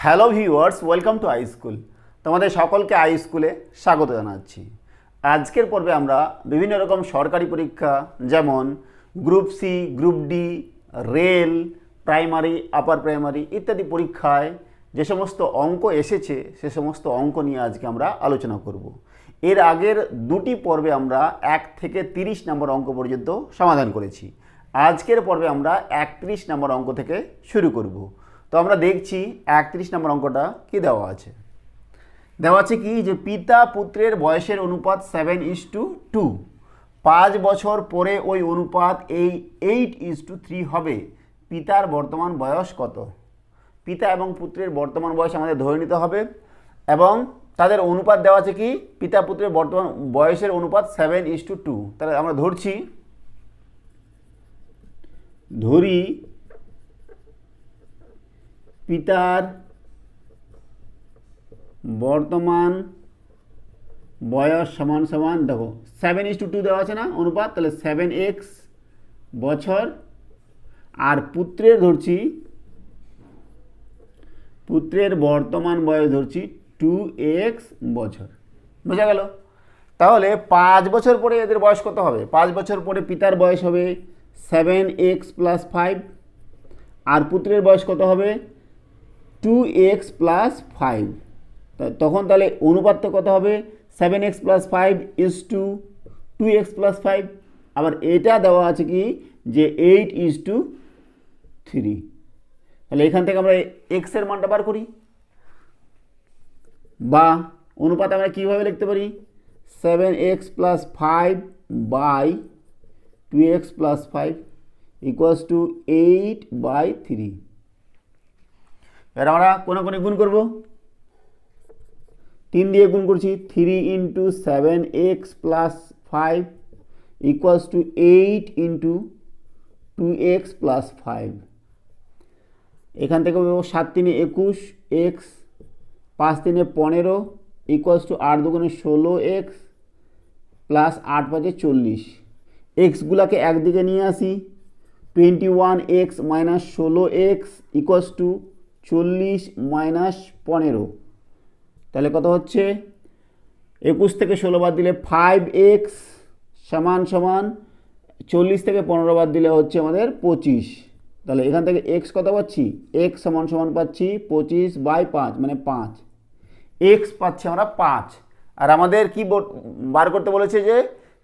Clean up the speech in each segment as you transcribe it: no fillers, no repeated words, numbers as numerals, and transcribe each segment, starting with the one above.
Hello viewers, welcome to I school. তোমাদের সকলকে I স্কুলে স্বাগত জানাচ্ছি। আজকের পর্বে আমরা বিভিন্ন রকম সরকারি পরীক্ষা যেমন group C, group D, rail, primary, upper primary ইত্যাদি পরীক্ষায় যে সমস্ত অঙ্ক এসেছে সে সমস্ত অঙ্ক নিয়ে আজকে আমরা আলোচনা করব। এর আগের দুটি পর্বে আমরা 1 থেকে 30 নম্বর অঙ্ক পর্যন্ত সমাধান করেছি। আজকের পর্বে আমরা 31 নম্বর অঙ্ক থেকে শুরু করব। তো আমরা দেখছি 31 নম্বর অঙ্কটা কি দেওয়া আছে। দেওয়া আছে কি যে পিতা পুত্রের বয়সের অনুপাত 7:2। 5 বছর পরে ওই অনুপাত 8:3 হবে। পিতার বর্তমান বয়স কত? পিতা এবং পুত্রের বর্তমান বয়স আমাদের ধরে নিতে হবে এবং তাদের অনুপাত দেওয়া আছে কি পিতা পুত্রের বর্তমান বয়সের অনুপাত 7:2। তাহলে আমরা ধরি পিতার বর্তমান বয়স সমান সমান দেখো 7:2 দেওয়া আছে না অনুপাত, তাহলে 7x বছর, আর পুত্রের ধরছি পুত্রের বর্তমান বয়স ধরছি 2x বছর। বোঝা গেল? তাহলে 5 বছর পরে এদের বয়স কত হবে? 5 বছর পরে পিতার বয়স হবে 7x + 5 আর পুত্রের বয়স কত হবে 2x + 5। তখন তাহলে অনুপাতটা কত হবে 7x + 5 = 2x + 5। আবার এটা দেওয়া আছে কি যে 8:3। তাহলে এখান থেকে আমরা x এর মানটা বার করি, বা অনুপাত আমরা কীভাবে লিখতে পারি 7x + 5 / 2x + 5 = 8/3। এবার আমরা কোনে গুণ করব, 3 দিয়ে গুণ করছি, 3 × 7x + 5 = 8 × 2x + 5। এখান থেকে 7 × 3 = 21, x 5 × 3 = 15 = 8 × 2 = 16x + 8 × 5 = 40। এক্সগুলোকে একদিকে নিয়ে আসি, 21x - 16x = 40 - 15। তাহলে কত হচ্ছে 21 থেকে 16 বাদ দিলে 5x সমান 40 থেকে 15 বাদ দিলে হচ্ছে আমাদের 25। তাহলে এখান থেকে x কত পাচ্ছি, x সমান পাচ্ছি 25/5 মানে 5। x পাচ্ছি আমরা 5। আর আমাদের কি বার করতে বলেছে যে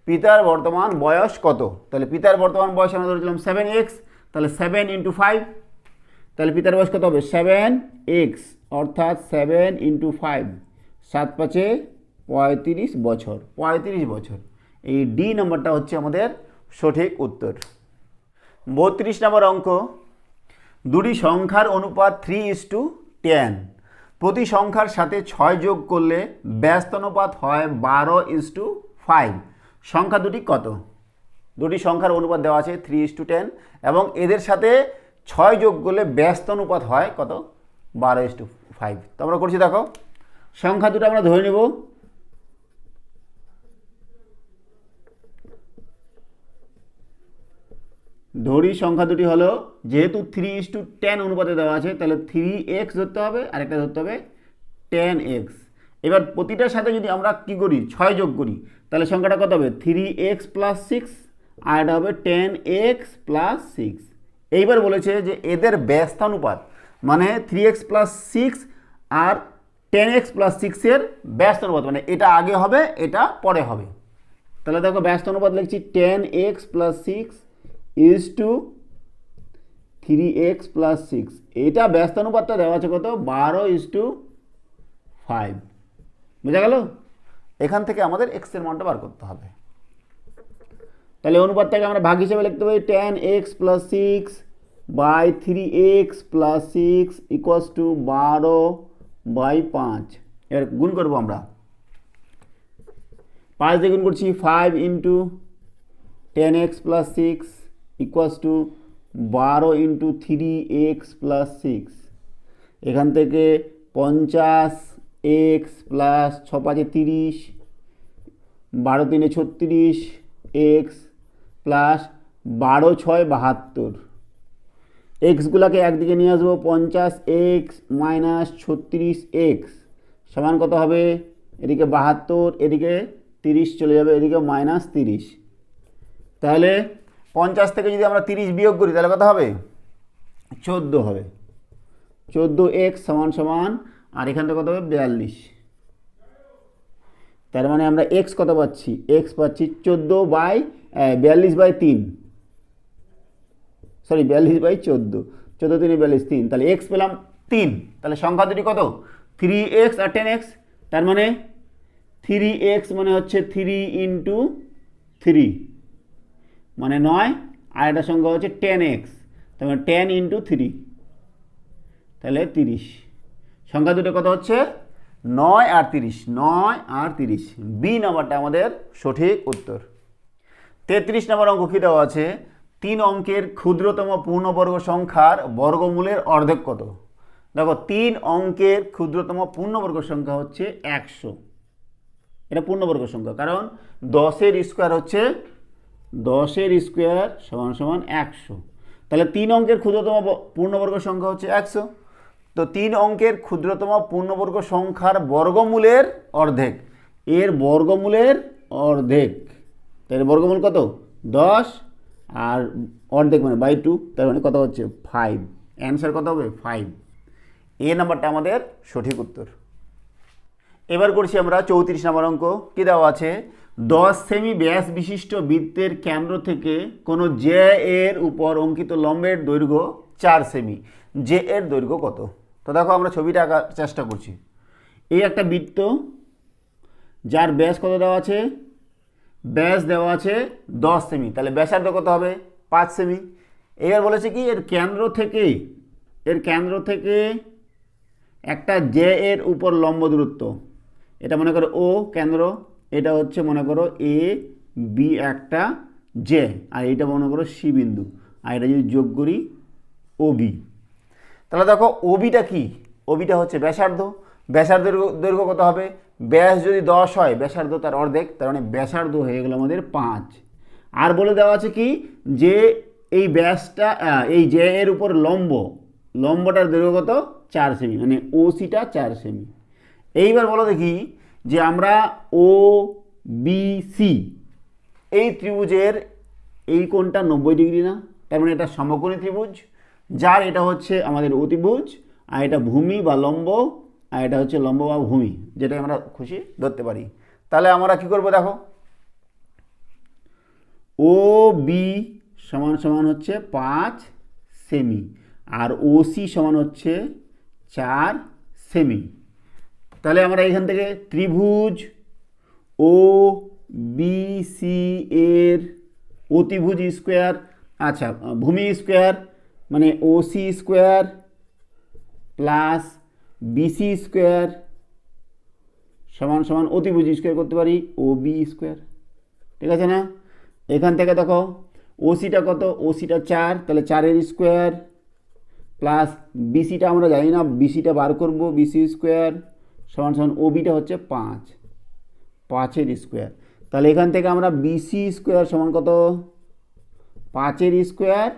পিতার বর্তমান বয়স কত। তাহলে পিতার বর্তমান বয়স আমরা ধরেছিলাম 7x, তাহলে 7 × 5, তাহলে পিতার বয়স কত হবে 7x অর্থাৎ 7 × 5 7 × 5 = 35 বছর। 35 বছর। এই ডি নম্বরটা হচ্ছে আমাদের সঠিক উত্তর। 32 নম্বর অঙ্ক, দুটি সংখ্যার অনুপাত 3:10। প্রতি সংখ্যার সাথে 6 যোগ করলে ব্যস্ত অনুপাত হয় 12:5। সংখ্যা দুটি কত? দুটি সংখ্যার অনুপাত দেওয়া আছে 3:10 এবং এদের সাথে 6 যোগ করলে ব্যস্ত অনুপাত হয় কত 12:5। তো আমরা করছি, দেখো সংখ্যা দুটো আমরা ধরে নেব। ধরি সংখ্যা দুটি হলো, যেহেতু 3:10 অনুপাতে দেওয়া আছে তাহলে 3x ধরতে হবে আর একটা ধরতে হবে 10x। এবার প্রতিটার সাথে যদি আমরা কি করি 6 যোগ করি তাহলে সংখ্যাটা কত হবে 3x + 6 আর এটা হবে 10x + 6। এইবার বলেছে যে এদের ব্যস্তানুপাত মানে 3x + 6 আর 10x + 6 এর ব্যস্তানুপাত মানে এটা আগে হবে এটা পরে হবে। তাহলে দেখো ব্যস্তানুপাত লিখছি 10x + 6 = 3x + 6। এটা ব্যস্তানুপাতটা দেওয়া আছে কত 12:5। বোঝা গেল? এখান থেকে আমাদের x এর মানটা বার করতে হবে। তাহলে অনুপাতটাকে আমরা ভাগ হিসেবে লিখতে পারি 10x + 6 / 3x + 6 = 12/5। এর গুণ করব আমরা, 5 দিয়ে গুণ করছি 5 × 10x + 6 = 12 × 3x + 6। এখান থেকে 50x + 6 × 5 = 30, 12 × 3 = 36x + 12 × 6 = 72। এক্সগুলোকে একদিকে নিয়ে আসবো, 50x মাইনাস 36x সমান কত হবে, এদিকে 72, এদিকে 30 চলে যাবে, এদিকে মাইনাস 30। তাহলে 50 থেকে যদি আমরা 30 বিয়োগ করি তাহলে কত হবে, 14 হবে। 14x সমান সমান, আর এখান থেকে কত হবে 42। তার মানে আমরা এক্স কত পাচ্ছি, এক্স পাচ্ছি 42/3, সরি 42/14, 14 3 42, 3, তাহলে এক্স পেলাম 3। তাহলে সংখ্যা দুটি কত, 3x আর 10x। তার মানে 3x মানে হচ্ছে 3 × 3 মানে 9, আর একটা সংখ্যা হচ্ছে 10x, তার মানে 10 × 3, তাহলে 30। সংখ্যা দুটো কত হচ্ছে, 9 আর 30, 9 আর 30। বি নাম্বারটা আমাদের সঠিক উত্তর। 33 নম্বর অঙ্ক কী দেওয়া আছে, 3 অঙ্কের ক্ষুদ্রতম পূর্ণবর্গ সংখ্যার বর্গমূলের অর্ধেক কত। দেখো 3 অঙ্কের ক্ষুদ্রতম পূর্ণবর্গ সংখ্যা হচ্ছে 100, এটা পূর্ণবর্গ সংখ্যা, কারণ 10-এর স্কোয়ার হচ্ছে 10-এর স্কোয়ার সমান সমান 100। তাহলে 3 অঙ্কের ক্ষুদ্রতম পূর্ণবর্গ সংখ্যা হচ্ছে 100। তো 3 অঙ্কের ক্ষুদ্রতম পূর্ণবর্গ সংখ্যার বর্গমূলের অর্ধেক, এর বর্গমূলের অর্ধেক, তাহলে বর্গমূল কত 10 আর অর্ধেক মানে /2, তার মানে কত হচ্ছে 5। অ্যান্সার কত হবে 5। এ নাম্বারটা আমাদের সঠিক উত্তর। এবার করছি আমরা 34 নম্বর অঙ্ক। কী দেওয়া আছে, 10 সেমি ব্যাস বিশিষ্ট বৃত্তের কেন্দ্র থেকে কোনো জে এর উপর অঙ্কিত লম্বের দৈর্ঘ্য 4 সেমি, জে এর দৈর্ঘ্য কত। তো দেখো আমরা ছবিটা আঁকার চেষ্টা করছি। এই একটা বৃত্ত যার ব্যাস কত দেওয়া আছে, ব্যাস দেওয়া আছে 10 সেমি, তাহলে ব্যাসার্ধ কত হবে 5 সেমি। এবার বলেছে কি এর কেন্দ্র থেকে একটা জে এর উপর লম্ব দূরত্ব, এটা মনে করো ও কেন্দ্র, এটা হচ্ছে মনে করো এ বি একটা জে, আর এইটা মনে করো সি বিন্দু, আর এটা যদি যোগ করি ও বি। তাহলে দেখো ওবিটা কি, ওবিটা হচ্ছে ব্যাসার্ধ, ব্যাসার্ধের দৈর্ঘ্য কত হবে, ব্যাস যদি 10 হয় ব্যাসার্ধ তার অর্ধেক, তার মানে ব্যাসার্ধ হয়ে গেল আমাদের 5। আর বলে দেওয়া আছে কি যে এই ব্যাসটা এই জে এর উপর লম্বটার দৈর্ঘ্য কত 4 সেমি, মানে ও সিটা 4 সেমি। এইবার বলো দেখি যে আমরা ও বি সি এই ত্রিভুজের এই কোণটা 90 ডিগ্রি না, তার মানে এটা সমকোণী ত্রিভুজ, যার এটা হচ্ছে আমাদের অতিভুজ, আর এটা ভূমি বা লম্ব, আর এটা হচ্ছে লম্ব বা ভূমি, যেটা আমরা খুশি ধরতে পারি। তাহলে আমরা কি করব দেখো, ও বি সমান সমান হচ্ছে 5 সেমি, আর ও সি সমান হচ্ছে 4 সেমি। তাহলে আমরা এখান থেকে ত্রিভুজ ও বি সি এর অতিভুজ স্কোয়ার, আচ্ছা ভূমি স্কোয়ার মানে O C square plus BC square সমান সমান অতিভুজ স্কোয়ার করতে পারি ও বি স্কোয়ার, ঠিক আছে না। এখান থেকে দেখো ওসিটা কত, ওসিটা 4, তাহলে 4-এর স্কোয়ার প্লাস বিসিটা আমরা জানি না, বিসিটা বার করব, বিসি স্কোয়ার সমান সমান ওবিটা হচ্ছে 5, 5-এর স্কোয়ার। তাহলে এখান থেকে আমরা বিসি স্কোয়ার সমান কত, 5-এর স্কোয়ার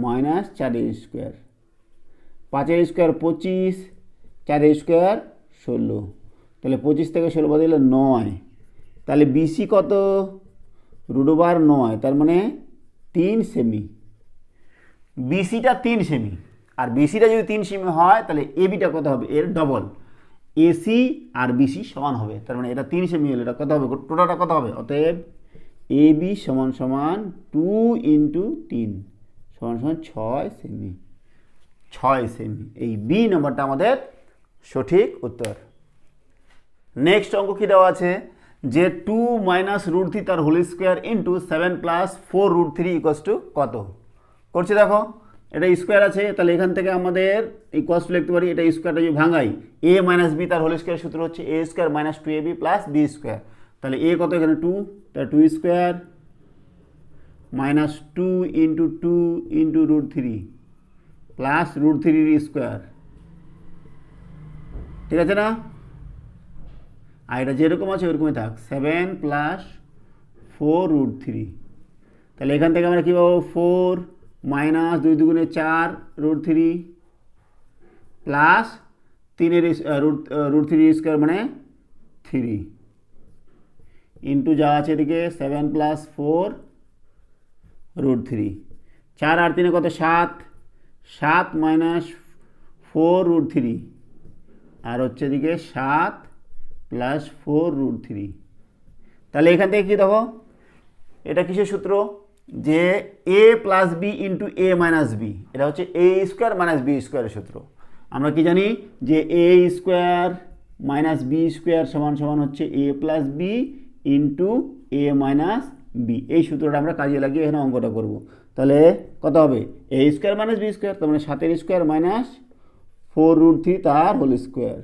মাইনাস 4-এর স্কোয়ার, 5-এর স্কোয়ার 25, 4-এর স্কোয়ার 16, তাহলে 25 থেকে 16 বাদ দিলে 9, তাহলে বিসি কত √9, তার মানে 3 সেমি। বিসিটা 3 সেমি, আর বিসিটা যদি 3 সেমি হয় তাহলে এবিটা কত হবে, এর ডবল, এসি আর বিসি সমান হবে, তার মানে এটা 3 সেমি হলে এটা কত হবে, টোটালটা কত হবে, অতএব এবি সমান সমান 2 × 3 সমান সমান 6 সেমি, 6 সেমি। এই বি নম্বরটা আমাদের সঠিক উত্তর। নেক্সট অঙ্ক কী দেওয়া আছে যে 2 - √3 তার হোল স্কোয়ার ইন্টু 7 + 4 √3 = কত। করছি দেখো এটা স্কোয়ার আছে, তাহলে এখান থেকে আমাদের ইকুয়ালস লিখতে পারি, এটা স্কোয়ারটা যদি ভাঙাই a - b তার হোল স্কোয়ার সূত্র হচ্ছে a² - 2ab + b², তাহলে a কত এখানে 2, তাহলে 2² - 2 × 2 × √3 প্লাস √3 স্কোয়ার, ঠিক আছে না। আর এটা যেরকম আছে ওরকমই থাক, 7 + 4 √3, তাহলে এখান থেকে আমরা কী পাবো 4 মাইনাস 2 দুগুণে 4 √3 প্লাস 3 √3 স্কোয়ার মানে 3 ইন্টু যা আছে এদিকে 7 + 4 √3 4 আর 3 কত 7 7 - 4 √3 আর হচ্ছে এদিকে 7 + 4 √3 তাহলে এখান থেকে কি দেখো এটা কিসের সূত্র যে a + b × a - b এটা হচ্ছে a² - b² এর সূত্র আমরা কি জানি যে a² - b² = হচ্ছে a + b × a - b এই সূত্রটা আমরা কাজে লাগিয়ে এখানে অঙ্কটা করব তাহলে কত হবে a² - b² তার মানে 7 এর স্কোয়ার - 4 √3 তার হোল স্কোয়ার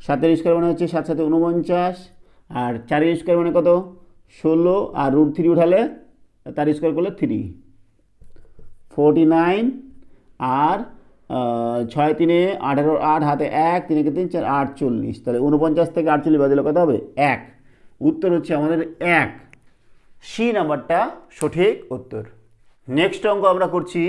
7 এর স্কোয়ার মানে হচ্ছে 7 × 7 = 49 আর 4 এর স্কোয়ার মানে কত 16 আর √3 উঠালে তার স্কোয়ার করলে 3 49 আর 6 3 18 8 হাতে 1 3 3 4 48 তাহলে 49 থেকে 48 বাদ দিলে কত হবে 1 উত্তর হচ্ছে আমাদের 1 সি নাম্বারটা সঠিক উত্তর। নেক্সট অঙ্ক আমরা করছি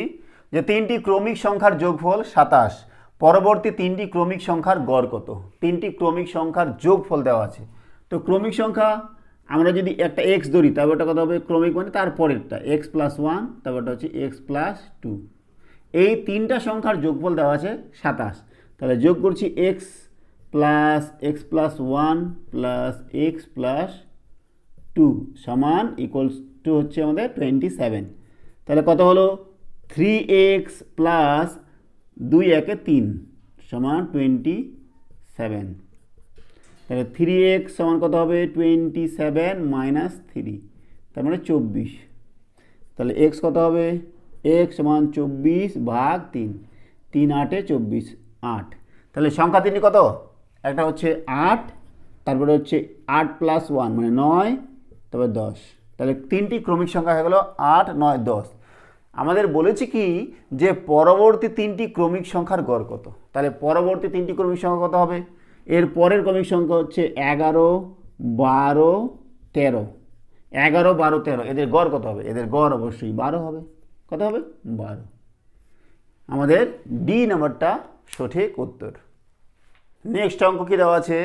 যে 3টি ক্রমিক সংখ্যার যোগফল 27 পরবর্তী 3টি ক্রমিক সংখ্যার গড় কত 3টি ক্রমিক সংখ্যার যোগফল দেওয়া আছে তো ক্রমিক সংখ্যা আমরা যদি একটা x ধরি তবে ওটা কত হবে ক্রমিক মানে তার পরেরটা x + 1 তারপরটা হচ্ছে x + 2 এই তিনটা সংখ্যার যোগফল দেওয়া আছে 27 তাহলে যোগ করছি x + x + 1 + x + 2 সমান ইকুয়ালস টু হচ্ছে আমাদের 27 তাহলে কত হলো 3x + 2 × 3 সমান 27 তাহলে 3x সমান কত হবে 27 - 3 তার মানে 24 তাহলে x কত হবে x সমান 24/3 3 8 24 8 তাহলে সংখ্যা তিনটি কত একটা হচ্ছে 8 তারপরে হচ্ছে 8 + 1 মানে 9 তারপরে 10 তাহলে তিনটি ক্রমিক সংখ্যা হয়ে গেল 8 9 10 আমাদের বলেছি কি যে পরবর্তী তিনটি ক্রমিক সংখ্যার গড় কত তাহলে পরবর্তী তিনটি ক্রমিক সংখ্যা কত হবে এর পরের ক্রমিক সংখ্যা হচ্ছে 11 12 13 11 12 13 এদের গড় কত হবে এদের গড় অবশ্যই 12 হবে কত হবে 12 আমাদের ডি নাম্বারটা সঠিক উত্তর। নেক্সট অঙ্ক কি দেওয়া আছে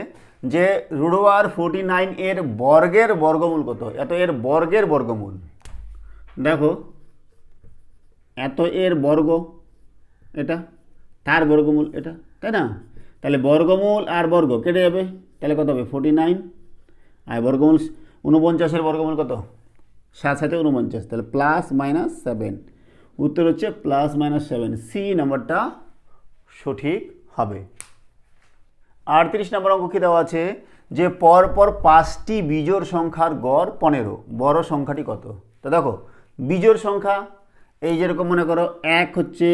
যে √49 এর বর্গের বর্গমূল কত এত এর বর্গের বর্গমূল দেখো এত এর বর্গ এটা তার বর্গমূল এটা তাই না তাহলে বর্গমূল আর বর্গ কেটে যাবে তাহলে কত হবে 49 আর বর্গমূল 49 এর বর্গমূল কত 7 7 49 তাহলে +-7 উত্তর হচ্ছে +-7 সি নাম্বারটা সঠিক হবে। 38 নম্বর অঙ্ক কি দেওয়া আছে যে পরপর 5টি বিজোড় সংখ্যার গড় 15 বড় সংখ্যাটি কত তো দেখো বিজোড় সংখ্যা এই যেরকম মনে করো 1 হচ্ছে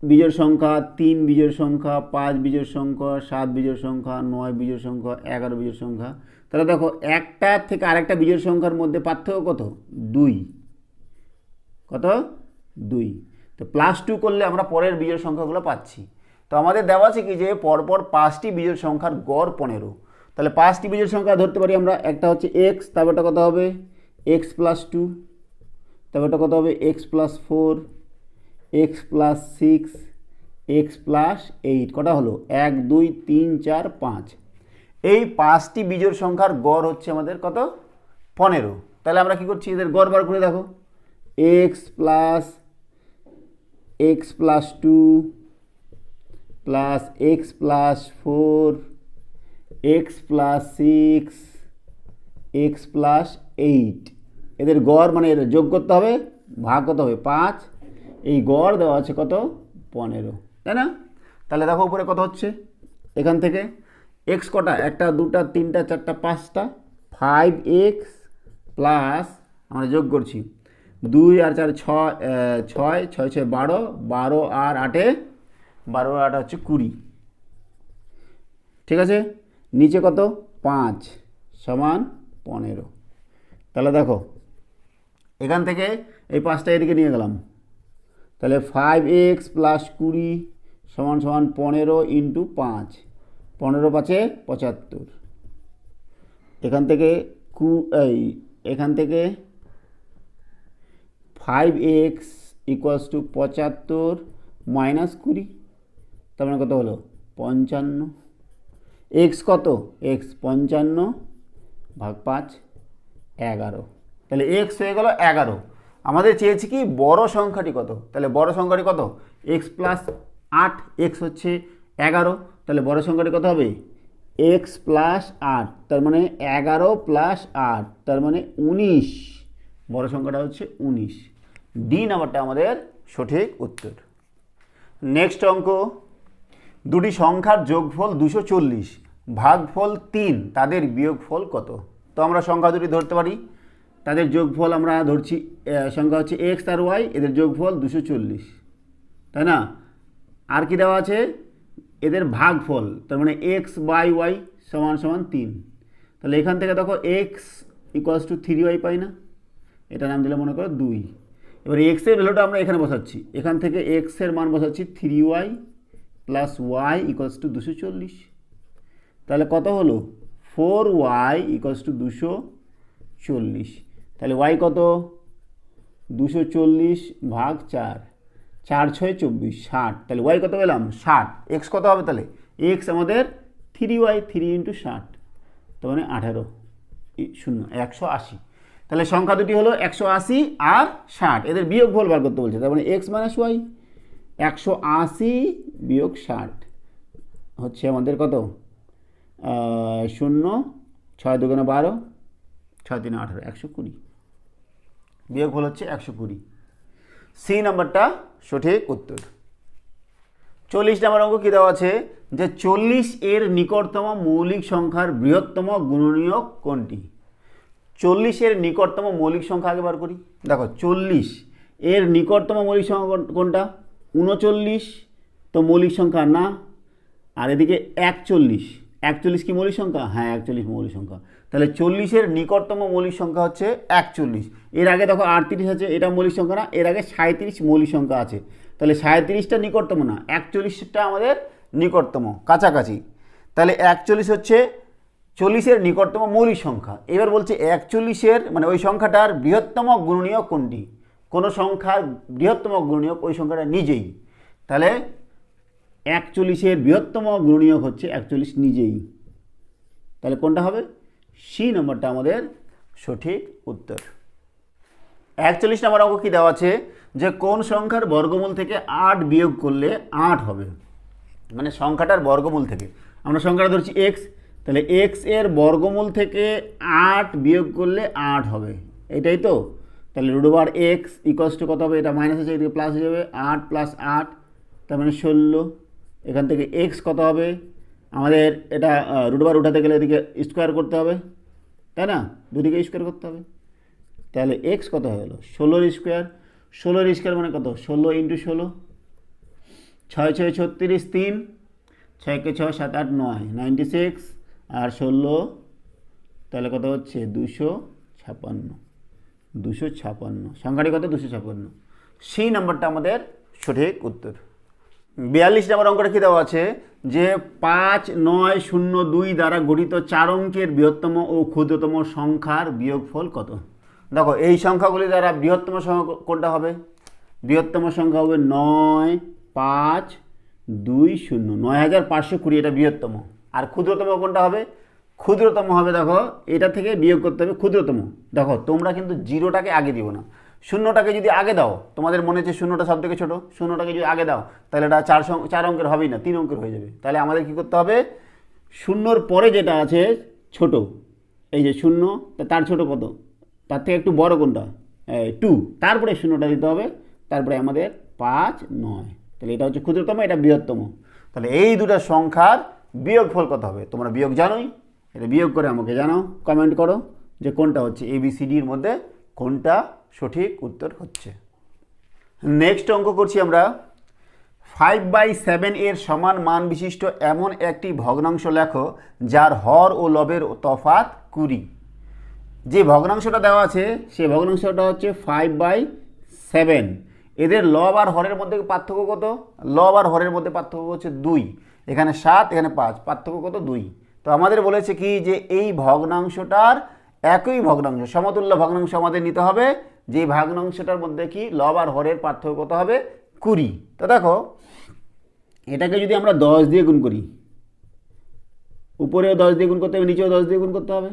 বিজোড় সংখ্যা 3 বিজোড় সংখ্যা 5 বিজোড় সংখ্যা 7 বিজোড় সংখ্যা 9 বিজোড় সংখ্যা 11 বিজোড় সংখ্যা তাহলে দেখো একটা থেকে আরেকটা বিজোড় সংখ্যার মধ্যে পার্থক্য কত 2 কত 2 তো +2 করলে আমরা পরের বিজোড় সংখ্যাগুলো পাচ্ছি তো আমাদের দেওয়া আছে কি যে পরপর 5টি বিজোড় সংখ্যার গড় 15 তাহলে 5টি বিজোড় সংখ্যা ধরতে পারি আমরা একটা হচ্ছে x তারপরটা কত হবে x + 2 তারপরটা কত হবে x + 4 x + 6 x + 8 কটা হলো 1 2 3 4 5 এই 5টি বিজোড় সংখ্যার গড় হচ্ছে আমাদের কত 15 তাহলে আমরা কি করছি এদের গড় বার করে দেখো x + 2 + x + 4 x + 6 x + 8 এদের গড় মানে এদের যোগ করতে হবে ভাগ কত হবে 5 এই গড় দেওয়া আছে কত 15 তাই না তাহলে দেখো উপরে কত হচ্ছে এখান থেকে x কটা একটা দুটা তিনটা চারটা পাঁচটা 5x প্লাস আমরা যোগ করছি 2 আর 4 6 6 6 6 12 12 আর 8 12 আর 8 হচ্ছে 20 ঠিক আছে নিচে কত 5 সমান 15 তাহলে দেখো এখান থেকে এই 5টা এদিকে নিয়ে গেলাম তাহলে 5x + 20 সমান সমান 15 × 5 15 5 75 এখান থেকে এখান থেকে 5x ইকুয়ালস টু 75 মাইনাস 20, তার মানে কত হলো 55। এক্স কত, এক্স 55 ভাগ 5 11, তাহলে এক্স হয়ে গেল 11। আমাদের চেয়েছি কি বড় সংখ্যাটি কত, তাহলে বড় সংখ্যাটি কত, এক্স প্লাস 8, এক্স হচ্ছে 11, তাহলে বড় সংখ্যাটি কত হবে এক্স প্লাস 8, তার মানে 11 প্লাস 8, তার মানে 19, বড় সংখ্যাটা হচ্ছে 19। ডি নাম্বারটা আমাদের সঠিক উত্তর। নেক্সট অঙ্ক, দুটি সংখ্যার যোগফল 240, ভাগফল 3, তাদের বিয়োগফল কত। তো আমরা সংখ্যা দুটি ধরতে পারি, তাদের যোগফল আমরা ধরছি, সংখ্যা হচ্ছে এক্স আর ওয়াই, এদের যোগফল 240, তাই না। আর কি দেওয়া আছে, এদের ভাগফল, তার মানে এক্স বাই ওয়াই সমান সমান 3, তাহলে এখান থেকে দেখো এক্স ইকুয়ালস টু 3y পাই না, এটা নাম দিলে মনে করো 2। এবার এক্সের ভ্যালুটা আমরা এখানে বসাচ্ছি, এখান থেকে এক্সের মান বসাচ্ছি 3y plus Y equals to 240, তাহলে কত হলো 4y ইকুয়ালস টু 240, তাহলে ওয়াই কত 240 ভাগ 4, 4 6 24, 60, তাহলে ওয়াই কত পেলাম 60। এক্স কত হবে, তাহলে এক্স আমাদের 3y, 3 ইন্টু 60, তার মানে 18 0 180, তাহলে সংখ্যা দুটি হলো 180 আর 60, এদের বিয়োগফল বার করতে বলছে, তার মানে এক্স মাইনাস ওয়াই 180 বিয়োগ 60 হচ্ছে আমাদের কত 0, 6 2 12, 6 3 18, 120, বিয়োগফল হচ্ছে 120। সি নাম্বারটা সঠিক উত্তর। 40 নম্বর অঙ্ক কী দেওয়া আছে, যে 40 এর নিকটতম মৌলিক সংখ্যার বৃহত্তম গুণনীয়ক কোনটি। 40 এর নিকটতম মৌলিক সংখ্যা আগে বার করি। দেখো 40 এর নিকটতম মৌলিক সংখ্যা কোনটা, 39 তো মৌলিক সংখ্যা না, আর এদিকে 41, 41 কি মৌলিক সংখ্যা, হ্যাঁ 41 মৌলিক সংখ্যা, তাহলে 40 এর নিকটতম মৌলিক সংখ্যা হচ্ছে 41। এর আগে দেখো 38 আছে, এটা মৌলিক সংখ্যা না, এর আগে 37 মৌলিক সংখ্যা আছে, তাহলে 37টা নিকটতম না, 41টা আমাদের নিকটতম, কাছাকাছি, তাহলে 41 হচ্ছে 40 এর নিকটতম মৌলিক সংখ্যা। এবার বলছে 41 এর মানে ওই সংখ্যাটার বৃহত্তম গুণনীয়ক কোনটি, কোনো সংখ্যার বৃহত্তম গুণনীয়ক ওই সংখ্যাটা নিজেই, তাহলে 41 এর বৃহত্তম গুণনীয়ক হচ্ছে 41 নিজেই, তাহলে কোনটা হবে, সি নম্বরটা আমাদের সঠিক উত্তর। 41 নম্বর অঙ্ক কী দেওয়া আছে, যে কোন সংখ্যার বর্গমূল থেকে 8 বিয়োগ করলে 8 হবে, মানে সংখ্যাটার বর্গমূল থেকে আমরা সংখ্যাটা ধরছি এক্স, তাহলে এক্স এর বর্গমূল থেকে 8 বিয়োগ করলে 8 হবে, এটাই তো, তাহলে root over x equals to কত হবে, এটা মাইনাস আছে এদিকে প্লাস হয়ে যাবে, 8 প্লাস 8 তার মানে 16, এখান থেকে এক্স কত হবে, আমাদের এটা রুট ওভার উঠাতে গেলে এদিকে স্কোয়ার করতে হবে, তাই না, দুদিকে স্কোয়ার করতে হবে, তাহলে এক্স কত হয়ে গেলো 16 স্কোয়ার, 16 স্কোয়ার মানে কত 16 ইন্টু 16, 6 6 36, 3 6 কে 6 7 8 9 96, আর 16 তাহলে কত হচ্ছে 256, সংখ্যাটি কত 256, সেই নাম্বারটা আমাদের সঠিক উত্তর। 42 নম্বর অঙ্কটা কী দেওয়া আছে, যে 5 9 0 2 দ্বারা গঠিত 4 অঙ্কের বৃহত্তম ও ক্ষুদ্রতম সংখ্যার বিয়োগফল কত। দেখো এই সংখ্যাগুলি দ্বারা বৃহত্তম সংখ্যা কোনটা হবে, বৃহত্তম সংখ্যা হবে 9 5 2 0, 9520, এটা বৃহত্তম। আর ক্ষুদ্রতম কোনটা হবে, ক্ষুদ্রতম হবে দেখো এটা থেকে বিয়োগ করতে হবে ক্ষুদ্রতম। দেখো তোমরা কিন্তু জিরোটাকে আগে দিও না, শূন্যটাকে যদি আগে দাও, তোমাদের মনে হচ্ছে শূন্যটা সব থেকে ছোটো, শূন্যটাকে যদি আগে দাও তাহলে এটা 4 অঙ্কের হবেই না, 3 অঙ্কের হয়ে যাবে। তাহলে আমাদের কী করতে হবে, শূন্যর পরে যেটা আছে ছোট, এই যে শূন্য তার ছোট কত, তার থেকে একটু বড় কোনটা 2, তারপরে শূন্যটা দিতে হবে, তারপরে আমাদের 5 9, তাহলে এটা হচ্ছে ক্ষুদ্রতম, এটা বৃহত্তম। তাহলে এই দুটো সংখ্যার বিয়োগফল কত হবে, তোমরা বিয়োগ জানোই, এটা বিয়োগ করে আমাকে জানাও, কমেন্ট করো যে কোনটা হচ্ছে ABCDর মধ্যে কোনটা সঠিক উত্তর হচ্ছে। নেক্সট অঙ্ক করছি আমরা, 5/7 এর সমান মান বিশিষ্ট এমন একটি ভগ্নাংশ লেখো যার হর ও লবের তফাৎ 20। যে ভগ্নাংশটা দেওয়া আছে সেই ভগ্নাংশটা হচ্ছে 5/7, এদের লব আর হরের মধ্যে পার্থক্য কত, লব আর হরের মধ্যে পার্থক্য হচ্ছে 2, এখানে 7 এখানে 5, পার্থক্য কত 2। তো আমাদের বলেছে কি যে এই ভগ্নাংশটার একই ভগ্নাংশ, সমতুল্য ভগ্নাংশ আমাদের নিতে হবে যেই ভগ্নাংশটার মধ্যে কি লব আর হরের পার্থক্য কত হবে 20। তো দেখো এটাকে যদি আমরা 10 দিয়ে গুণ করি, উপরেও 10 দিয়ে গুণ করতে হবে, নিচেও 10 দিয়ে গুণ করতে হবে,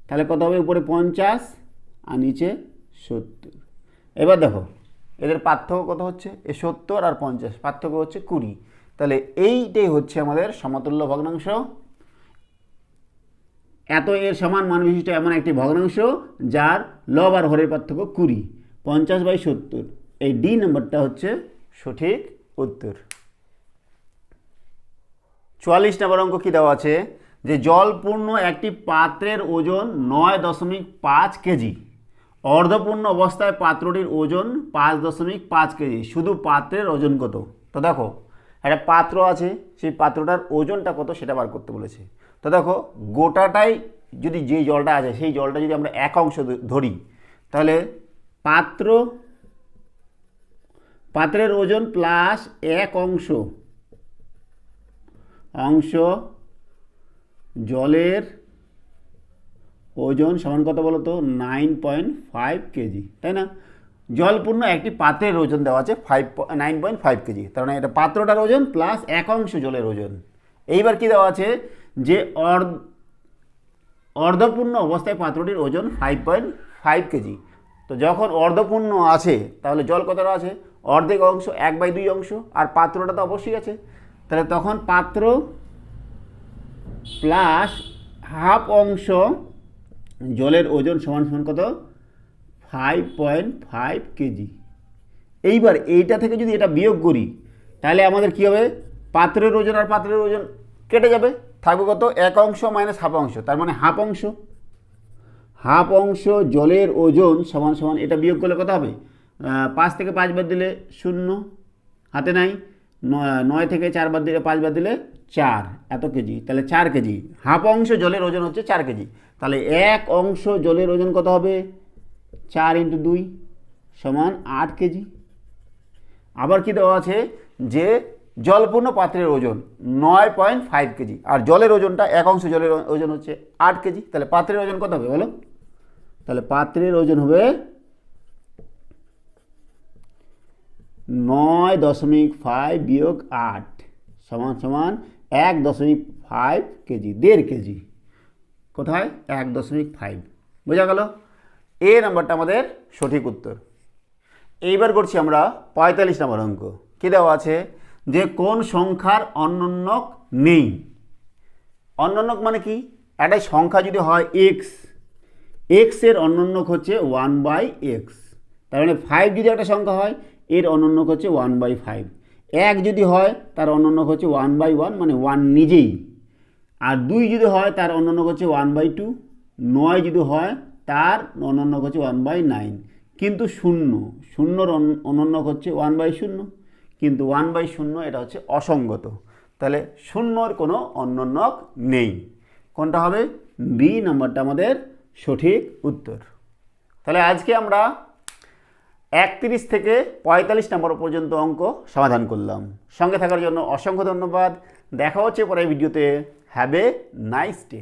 তাহলে কত হবে? উপরে 50 আর নিচে 70। এবার দেখো এদের পার্থক্য কত হচ্ছে, এ 70 আর 50 পার্থক্য হচ্ছে 20। তাহলে এইটাই হচ্ছে আমাদের সমতুল্য ভগ্নাংশ। এত এর সমান মান বিশিষ্ট এমন একটি ভগ্নাংশ যার লব আর হরের পার্থক্য 20, 50/70। এই ডি নম্বরটা হচ্ছে সঠিক উত্তর। 44 নম্বর অঙ্ক কি দেওয়া আছে, যে জলপূর্ণ একটি পাত্রের ওজন 9.5 কেজি, অর্ধপূর্ণ অবস্থায় পাত্রটির ওজন 5.5 কেজি, শুধু পাত্রের ওজন কত? তো দেখো একটা পাত্র আছে, সেই পাত্রটার ওজনটা কত সেটা বার করতে বলেছে। তো দেখো গোটাটাই যদি যে জলটা আছে সেই জলটা যদি আমরা এক অংশ ধরি, তাহলে পাত্রের ওজন প্লাস এক অংশ জলের ওজন সমান কত বলো তো? 9.5 কেজি, তাই না? জলপূর্ণ একটি পাত্রের ওজন দেওয়া আছে 9.5 কেজি, তার মানে এটা পাত্রটার ওজন প্লাস এক অংশ জলের ওজন। এইবার কি দেওয়া আছে, যে অর্ধপূর্ণ অবস্থায় পাত্রটির ওজন 5.5 কেজি। তো যখন অর্ধপূর্ণ আছে তাহলে জল কতটা আছে? অর্ধেক অংশ, 1/2 অংশ, আর পাত্রটা তো অবশ্যই আছে, তাহলে তখন পাত্র প্লাস হাফ অংশ জলের ওজন সমান সমান কত? 5.5 কেজি। এইবার এইটা থেকে যদি এটা বিয়োগ করি তাহলে আমাদের কি হবে? পাত্রের ওজন আর পাত্রের ওজন কেটে যাবে, থাকবে কত? এক অংশ মাইনাস হাফ অংশ, তার মানে হাফ অংশ জলের ওজন সমান সমান, এটা বিয়োগ করলে কত হবে? 5 থেকে 5 বাদ দিলে 0, হাতে নাই, 9 থেকে 4 বাদ দিলে 5 বাদ দিলে 4, এত কেজি, তাহলে 4 কেজি। হাফ অংশ জলের ওজন হচ্ছে 4 কেজি, তাহলে এক অংশ জলের ওজন কত হবে? 4 × 2 সমান 8 কেজি। আবার কি দেওয়া আছে, যে জলপূর্ণ পাত্রের ওজন 9.5 কেজি, আর জলের ওজনটা এক অংশ জলের ওজন হচ্ছে 8 কেজি, তাহলে পাত্রের ওজন কত হবে বলো? তাহলে পাত্রের ওজন হবে 9.5 বিয়োগ 8 সমান সমান 1.5 কেজি, 1.5 কেজি। কোথায়? 1.5। বোঝা গেল? এ নাম্বারটা আমাদের সঠিক উত্তর। এইবার করছি আমরা 45 নম্বর অঙ্ক। কি দেওয়া আছে, যে কোন সংখ্যার অন্যন্যক নেই? অন্যন্যক মানে কি? একটা সংখ্যা যদি হয় x এর অন্যন্যক হচ্ছে 1/x, তার মানে 5 যদি একটা সংখ্যা হয় এর অন্যন্যক হচ্ছে 1/5। 1 যদি হয় তার অন্যন্যক হচ্ছে 1/1, মানে 1 নিজেই। আর 2 যদি হয় তার অন্যন্যক হচ্ছে 1/2। 9 যদি হয় তার অন্যন্যক হচ্ছে 1/9। কিন্তু শূন্যর অনন্যক হচ্ছে 1/0, কিন্তু 1/0 এটা হচ্ছে অসঙ্গত, তাহলে শূন্যর কোনো অনন্যক নেই। কোনটা হবে? বি নাম্বারটা আমাদের সঠিক উত্তর। তাহলে আজকে আমরা 31 থেকে 45 নম্বর পর্যন্ত অঙ্ক সমাধান করলাম। সঙ্গে থাকার জন্য অসংখ্য ধন্যবাদ। দেখা হচ্ছে পরের ভিডিওতে। Have a nice day.